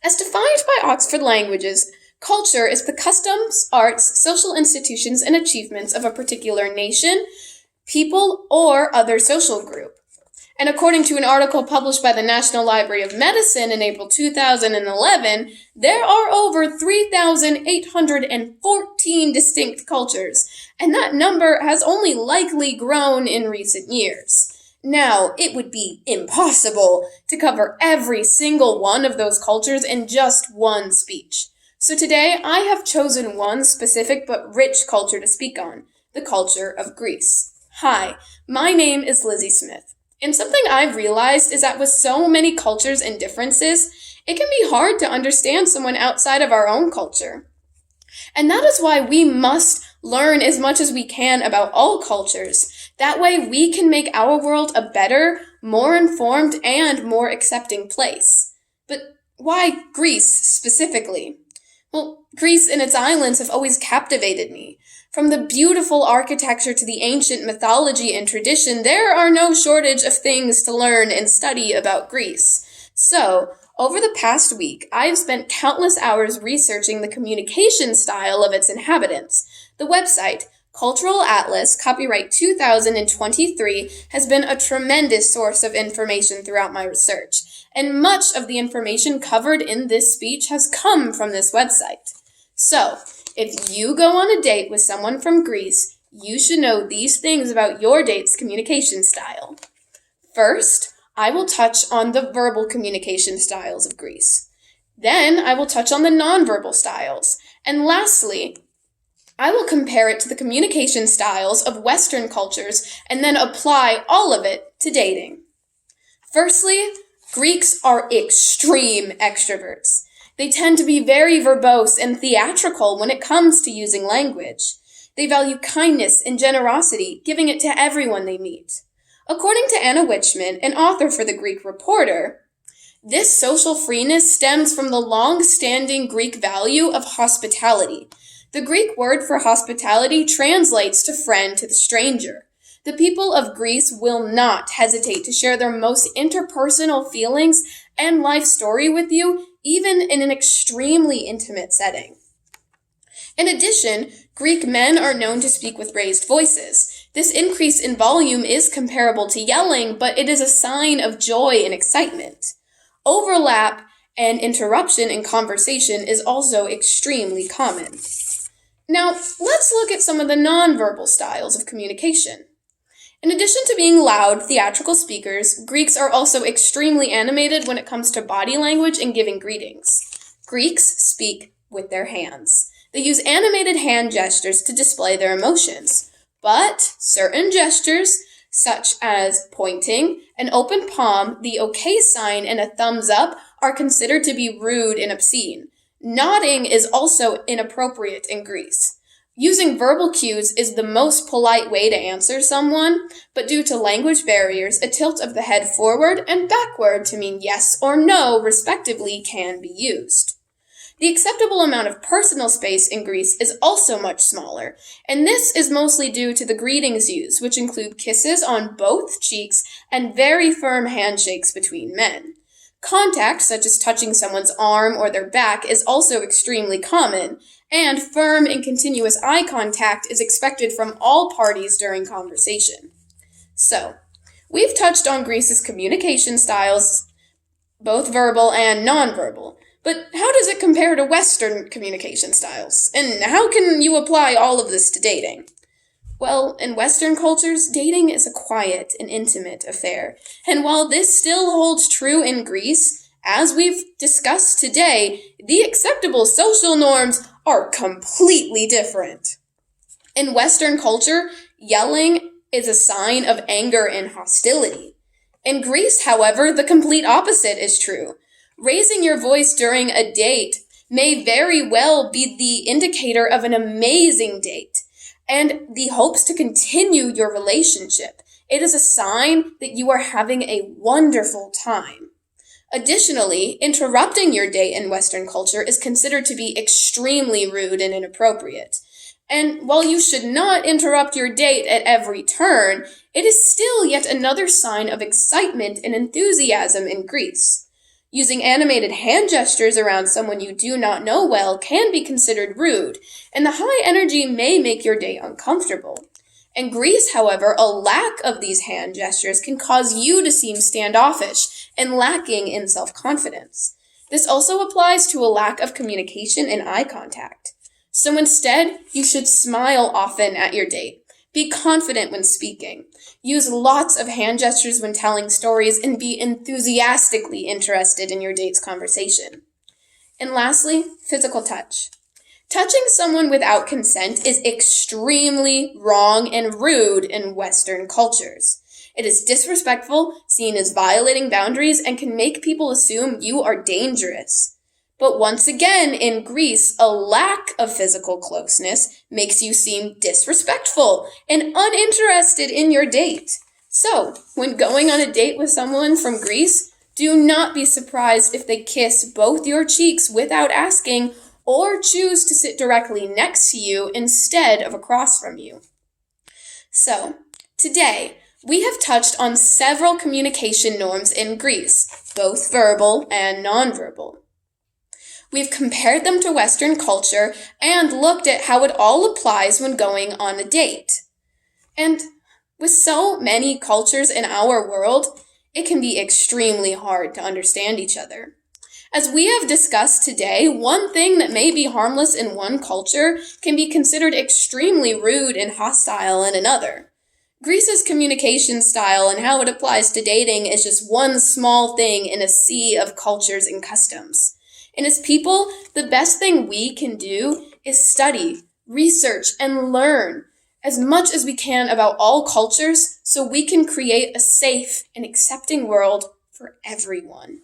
As defined by Oxford Languages, culture is the customs, arts, social institutions, and achievements of a particular nation, people, or other social group. And according to an article published by the National Library of Medicine in April 2011, there are over 3,814 distinct cultures, and that number has only likely grown in recent years. Now, it would be impossible to cover every single one of those cultures in just one speech. So today, I have chosen one specific but rich culture to speak on, the culture of Greece. Hi, my name is Lizzy Smith. And something I've realized is that with so many cultures and differences, it can be hard to understand someone outside of our own culture. And that is why we must learn as much as we can about all cultures. That way we can make our world a better, more informed, and more accepting place. But why Greece specifically? Well, Greece and its islands have always captivated me. From the beautiful architecture to the ancient mythology and tradition, there are no shortage of things to learn and study about Greece. So, over the past week, I have spent countless hours researching the communication style of its inhabitants. The website, Cultural Atlas, copyright 2023, has been a tremendous source of information throughout my research, and much of the information covered in this speech has come from this website. So, if you go on a date with someone from Greece, you should know these things about your date's communication style. First, I will touch on the verbal communication styles of Greece. Then, I will touch on the nonverbal styles. And lastly, I will compare it to the communication styles of Western cultures and then apply all of it to dating. Firstly, Greeks are extreme extroverts. They tend to be very verbose and theatrical when it comes to using language. They value kindness and generosity, giving it to everyone they meet. According to Anna Wichman, an author for the Greek Reporter, this social freeness stems from the long-standing Greek value of hospitality. The Greek word for hospitality translates to friend to the stranger. The people of Greece will not hesitate to share their most interpersonal feelings and life story with you, even in an extremely intimate setting. In addition, Greek men are known to speak with raised voices. This increase in volume is comparable to yelling, but it is a sign of joy and excitement. Overlap and interruption in conversation is also extremely common. Now, let's look at some of the nonverbal styles of communication. In addition to being loud, theatrical speakers, Greeks are also extremely animated when it comes to body language and giving greetings. Greeks speak with their hands. They use animated hand gestures to display their emotions. But certain gestures, such as pointing, an open palm, the okay sign, and a thumbs up, are considered to be rude and obscene. Nodding is also inappropriate in Greece. Using verbal cues is the most polite way to answer someone, but due to language barriers, a tilt of the head forward and backward to mean yes or no, respectively, can be used. The acceptable amount of personal space in Greece is also much smaller, and this is mostly due to the greetings used, which include kisses on both cheeks and very firm handshakes between men. Contact, such as touching someone's arm or their back, is also extremely common, and firm and continuous eye contact is expected from all parties during conversation. So, we've touched on Greece's communication styles, both verbal and nonverbal, but how does it compare to Western communication styles? And how can you apply all of this to dating? Well, in Western cultures, dating is a quiet and intimate affair. And while this still holds true in Greece, as we've discussed today, the acceptable social norms are completely different. In Western culture, yelling is a sign of anger and hostility. In Greece, however, the complete opposite is true. Raising your voice during a date may very well be the indicator of an amazing date and the hopes to continue your relationship. It is a sign that you are having a wonderful time. Additionally, interrupting your date in Western culture is considered to be extremely rude and inappropriate. And while you should not interrupt your date at every turn, it is still yet another sign of excitement and enthusiasm in Greece. Using animated hand gestures around someone you do not know well can be considered rude, and the high energy may make your date uncomfortable. In Greece, however, a lack of these hand gestures can cause you to seem standoffish and lacking in self-confidence. This also applies to a lack of communication and eye contact. So instead, you should smile often at your date. Be confident when speaking. Use lots of hand gestures when telling stories, and be enthusiastically interested in your date's conversation. And lastly, physical touch. Touching someone without consent is extremely wrong and rude in Western cultures. It is disrespectful, seen as violating boundaries, and can make people assume you are dangerous. But once again, in Greece, a lack of physical closeness makes you seem disrespectful and uninterested in your date. So, when going on a date with someone from Greece, do not be surprised if they kiss both your cheeks without asking, or choose to sit directly next to you instead of across from you. So, today, we have touched on several communication norms in Greece, both verbal and nonverbal. We've compared them to Western culture and looked at how it all applies when going on a date. And with so many cultures in our world, it can be extremely hard to understand each other. As we have discussed today, one thing that may be harmless in one culture can be considered extremely rude and hostile in another. Greece's communication style and how it applies to dating is just one small thing in a sea of cultures and customs. And as people, the best thing we can do is study, research, and learn as much as we can about all cultures so we can create a safe and accepting world for everyone.